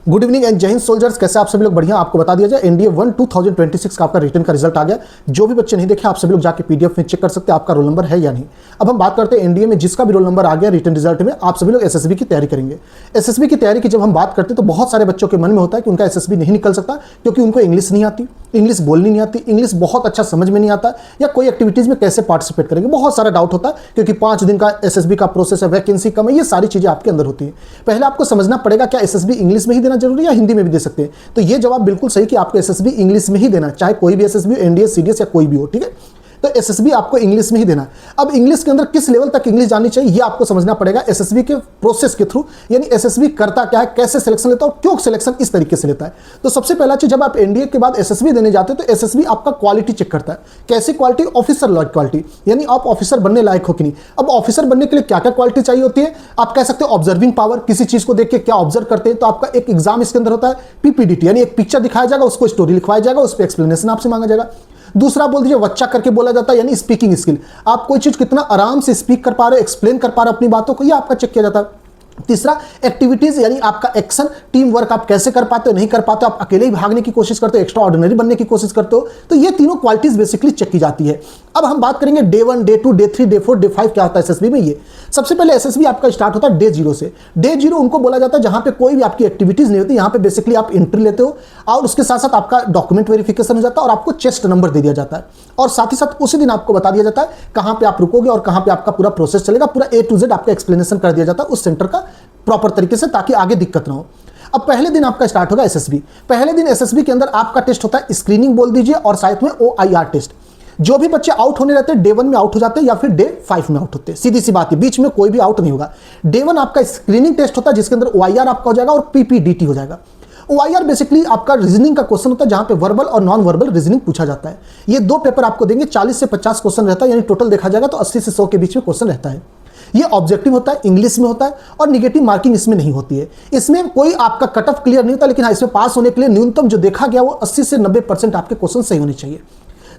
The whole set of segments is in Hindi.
गुड इवनिंग एंड जय हिंद सोल्जर्स, कैसे आप सभी लोग? बढ़िया। आपको बता दिया जाए एनडीए 1 2026 का आपका रिटर्न का रिजल्ट आ गया। जो भी बच्चे नहीं देखे आप सभी लोग जाके पीडीएफ में चेक कर सकते हैं आपका रोल नंबर है या नहीं। अब हम बात करते हैं एनडीए में जिसका भी रोल नंबर आ गया रिटर्न रिजल्ट में, आप सभी लोग एसएसबी की तैयारी करेंगे। एसएसबी की तैयारी की जब हम बात करते हैं तो बहुत सारे बच्चों के मन में होता है कि उनका एसएसबी नहीं निकल सकता क्योंकि उनको इंग्लिश नहीं आती, इंग्लिश बोलनी नहीं आती, इंग्लिश बहुत अच्छा समझ में नहीं आता, या कोई एक्टिविटीज में कैसे पार्टिसिपेट करेंगे। बहुत सारा डाउट होता है क्योंकि 5 दिन का एसएसबी का प्रोसेस है, वैकेंसी कम है, ये सारी चीजें आपके अंदर होती है। पहले आपको समझना पड़ेगा क्या एसएसबी इंग्लिश में ही देना जरूरी है या हिंदी में भी दे सकते हैं। तो ये जवाब बिल्कुल सही कि आपको एसएसबी इंग्लिश में ही देना, चाहे कोई भी एसएसबी हो, एनडीए, सीडीएस या कोई भी हो, ठीक है। तो एसएसबी आपको इंग्लिश में ही देना। अब इंग्लिश के अंदर किस लेवल तक इंग्लिश जाननी चाहिए ये आपको समझना पड़ेगा एसएसबी के प्रोसेस के थ्रू, यानी एसएसबी करता क्या है, कैसे सिलेक्शन लेता है और क्यों सिलेक्शन इस तरीके से लेता है। तो सबसे पहला चीज, जब आप एनडीए के बाद एसएसबी देने जाते हैं तो एसएसबी आपका क्वालिटी चेक करता है। कैसी क्वालिटी? ऑफिसर लाइक क्वालिटी, यानी आप ऑफिसर बनने लायक हो कि नहीं। अब ऑफिसर बनने के लिए क्या क्या क्वालिटी चाहिए होती है? आप कह सकते हो ऑब्जर्विंग पावर, किसी चीज को देख के क्या ऑब्जर्व करते हैं। तो आपका एक एग्जाम इसके अंदर होता है पीपीडीटी, यानी एक पिक्चर दिखाया जाएगा, उसको स्टोरी लिखवाया जाएगा, उस पर एक्सप्लेनेशन आपसे मांगा जाएगा। दूसरा बोल दीजिए वच्चा करके बोला जाता है, यानी स्पीकिंग स्किल, आप कोई चीज कितना आराम से स्पीक कर पा रहे हो, एक्सप्लेन कर पा रहे हो अपनी बातों को, ये आपका चेक किया जाता है। तीसरा एक्टिविटीज, यानी आपका एक्शन, टीम वर्क आप कैसे कर पाते हो, नहीं कर पाते हो, आप अकेले ही भागने की कोशिश करते हो, एक्स्ट्रा ऑर्डिनरी बनने की कोशिश करते हो। तो ये तीनों क्वालिटीज बेसिकली चेक की जाती है। अब हम बात करेंगे day 1, day 2, day 3, day 4, day 5 क्या होता है एसएसबी में। ये सबसे पहले एसएसबी आपका स्टार्ट होता है डे 0 से। डे 0 उनको बोला जाता है जहां पे कोई भी आपकी एक्टिविटीज नहीं होती, यहां पे बेसिकली आप एंट्री लेते हो और उसके साथ साथ आपका डॉक्यूमेंट वेरिफिकेशन हो जाता है और आपको चेस्ट नंबर दे दिया जाता है। और साथ ही साथ उसी दिन आपको बता दिया जाता है कहां पे आप रुकोगे और कहां पे आपका पूरा प्रोसेस चलेगा। पूरा A to Z आपका एक्सप्लेनेशन कर दिया जाता है उस सेंटर का प्रॉपर तरीके से, ताकि आगे दिक्कत ना हो। अब पहले दिन आपका स्टार्ट होगा एसएसबी। पहले दिन एसएसबी के अंदर आपका टेस्ट होता है स्क्रीनिंग बोल दीजिए और साथ में OIR टेस्ट। जो भी बच्चे आउट होने रहते हैं डे 1 में आउट हो जाते हैं या फिर डे 5 में आउट होते हैं, सीधी सी बात है, बीच में कोई भी आउट नहीं होगा। डे 1 आपका स्क्रीनिंग टेस्ट होता है जिसके अंदर OIR आपका हो जाएगा और PPDT हो जाएगा। OIR बेसिकली आपका रीजनिंग का क्वेश्चन होता है जहां पे वर्बल और नॉन वर्बल रीजनिंग पूछा जाता है। ये 2 पेपर आपको देंगे, 40 से 50 क्वेश्चन रहता है, यानी टोटल देखा जाएगा तो 80 से 100 के बीच में क्वेश्चन रहता है। ये ऑब्जेक्टिव होता है, इंग्लिश में होता है और निगेटिव मार्किंग इसमें नहीं होती है। इसमें कोई आपका कट ऑफ क्लियर नहीं होता, लेकिन हाँ इसमें पास होने के लिए न्यूनतम जो देखा गया वो 80 से 90% आपके क्वेश्चन सही होने चाहिए।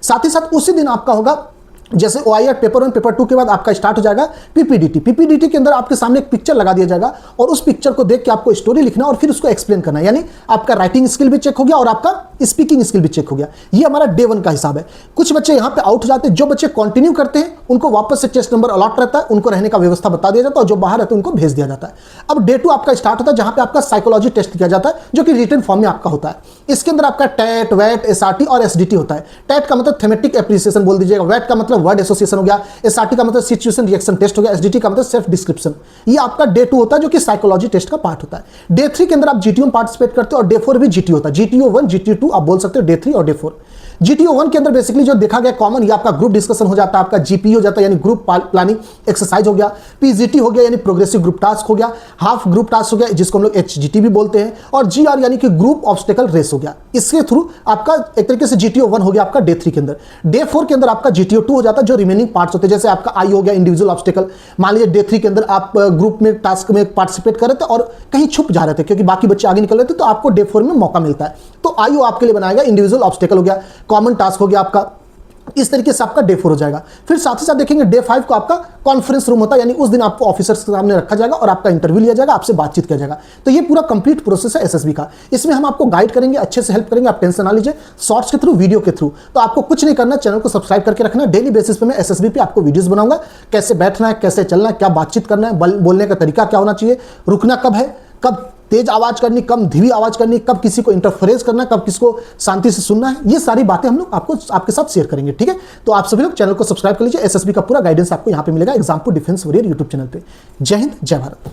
साथ ही साथ उसी दिन आपका होगा, जैसे OIR पेपर 1 पेपर 2 के बाद आपका स्टार्ट हो जाएगा PPDT। PPDT के अंदर आपके सामने एक पिक्चर लगा दिया जाएगा और उस पिक्चर को देख के आपको स्टोरी लिखना और फिर उसको एक्सप्लेन करना, यानी आपका राइटिंग स्किल भी चेक हो गया और आपका स्पीकिंग स्किल भी चेक हो गया। ये हमारा डे 1 का हिसाब है। कुछ बच्चे यहाँ पे आउट हो जाते हैं, जो बच्चे कंटिन्यू करते हैं उनको वापस से टेस्ट नंबर अलॉट रहता है, उनको रहने का व्यवस्था बता दिया जाता है और जो बाहर रहते हैं उनको भेज दिया जाता है। अब डे 2 आपका स्टार्ट होता है जहां पे आपका साइकोलॉजी टेस्ट किया जाता है जो कि रिटन फॉर्म में आपका होता है। इसके अंदर आपका टैट, वैट, SRT और SDT होता है। टैट का मतलब थेमेटिक एप्रिसिएशन बोल दीजिएगा, वैट का मतलब वर्ड एसोसिएशन हो गया, SRT का मतलब सिचुएशन रिएक्शन टेस्ट हो गया, SDT का मतलब सेल्फ डिस्क्रिप्शन। ये आपका डे 2 होता है जो कि साइकोलॉजी टेस्ट का पार्ट होता है। डे 3 के अंदर आप GTO में पार्टिसिपेट करते हो और डे 4 भी GTO होता है। GTO 1, GTO 2 आप बोल सकते हो, डे 3 और डे 4। GTO 1 के अंदर बेसिकली जो देखा गया कॉमन, ये आपका ग्रुप डिस्कशन हो जाता है, आपका GP हो जाता है यानी ग्रुप प्लानिंग एक्सरसाइज हो गया, PGT हो गया यानी प्रोग्रेसिव ग्रुप टास्क हो गया, हाफ ग्रुप टास्क हो गया जिसको हम लोग HGT भी बोलते हैं, और GR यानी कि ग्रुप ऑब्स्टेकल रेस हो गया। इसके थ्रू आपका एक तरीके से GTO 1 हो गया आपका डे 3 के अंदर। डे 4 के अंदर आपका GTO 2 हो जाता है, जो रिमेनिंग पार्ट्स होते हैं, जैसे आपका I हो गया इंडिविजुअल ऑब्स्टेकल। मान लीजिए डे 3 के अंदर आप ग्रुप में टास्क में पार्टिसिपेट कर रहे थे और कहीं छुप जा रहे थे क्योंकि बाकी बच्चे आगे निकल रहे थे, तो आपको डे 4 में मौका मिलता है। तो IO आपके लिए बनाएगा, इंडिविजुअल ऑब्स्टेकल हो गया, कॉमन टास्क हो गया आपका। इस तरीके से आपका डे 4 हो जाएगा। फिर साथ ही साथ देखेंगे डे 5 को आपका कॉन्फ्रेंस रूम होता है, यानी उस दिन आपको ऑफिसर्स के सामने रखा जाएगा और आपका इंटरव्यू लिया जाएगा, आपसे बातचीत किया जाएगा। तो ये पूरा कंप्लीट प्रोसेस है एसएसबी का। इसमें हम आपको गाइड करेंगे, अच्छे से हेल्प करेंगे, आप टेंशन ना लीजिए, शॉर्ट्स के थ्रू, वीडियो के थ्रू। तो आपको कुछ नहीं करना, चैनल को सब्सक्राइब करके रखना। डेली बेसिस पे मैं एसएसबी पे आपको वीडियोस बनाऊंगा, कैसे बैठना है, कैसे चलना है, क्या बातचीत करना है, बोलने का तरीका क्या होना चाहिए, रुकना कब है, कब तेज आवाज करनी, कब धीमी आवाज करनी, कब किसी को इंटरफेरेंस करना, कब किसको शांति से सुनना है, ये सारी बातें हम लोग आपको आपके साथ शेयर करेंगे, ठीक है। तो आप सभी लोग चैनल को सब्सक्राइब कर लीजिए। एसएसबी का पूरा गाइडेंस आपको यहाँ पे मिलेगा एग्जामपुल डिफेंस वॉरियर यूट्यूब चैनल पे। जय हिंद, जय भारत।